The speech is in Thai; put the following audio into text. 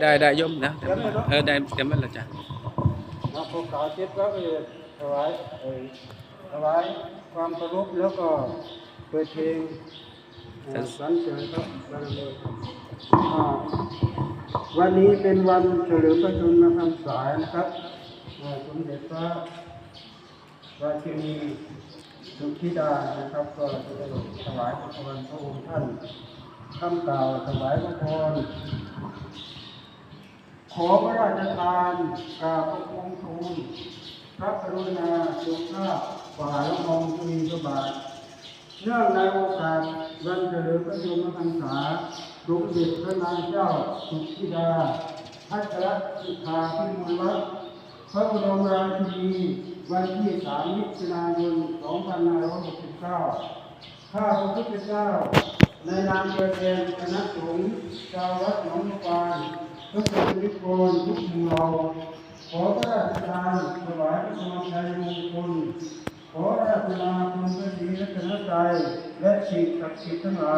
ได้โยมนะได้เต็มแล้วจ้ะนะพวกกล่าวเจ็ดแล้วก็ถวายถวายความเคารพแล้วก็เปิดเพลงสรรเสริญพระบารมีวันนี้เป็นวันเฉลิมพระชนมพรรษานะครับสมเด็จพระราชินีสุธิดานะครับก็จะได้ถวายพระพรพระองค์ท่านคำกล่าวถวายพระพรขอพระราชทานกราบพระองค์ทูลพระกรุณาทรงทราบฝ่าละอองธุลีพระบาทเนื่องในโอกาสวันเฉลิมพระชนมพรรษาสมเด็จพระนางเจ้าสุธิดาพัชรสุธาพิมลรัตน์พระบรมราชินีวันที่3 มิถุนายน 2569 ข้าพระพุทธเจ้าในนามตัวแทนคณะสงฆ์ชาววัดหนองปานพระสงฆ์นิกรทุกหมู่เหล่าขอพระราชทานถวายพระพรชัยมงคลขอราชนาคุณพระศรีรัตนตรัยและสิ่งศักดิ์สิทธิ์ทั้งหลาย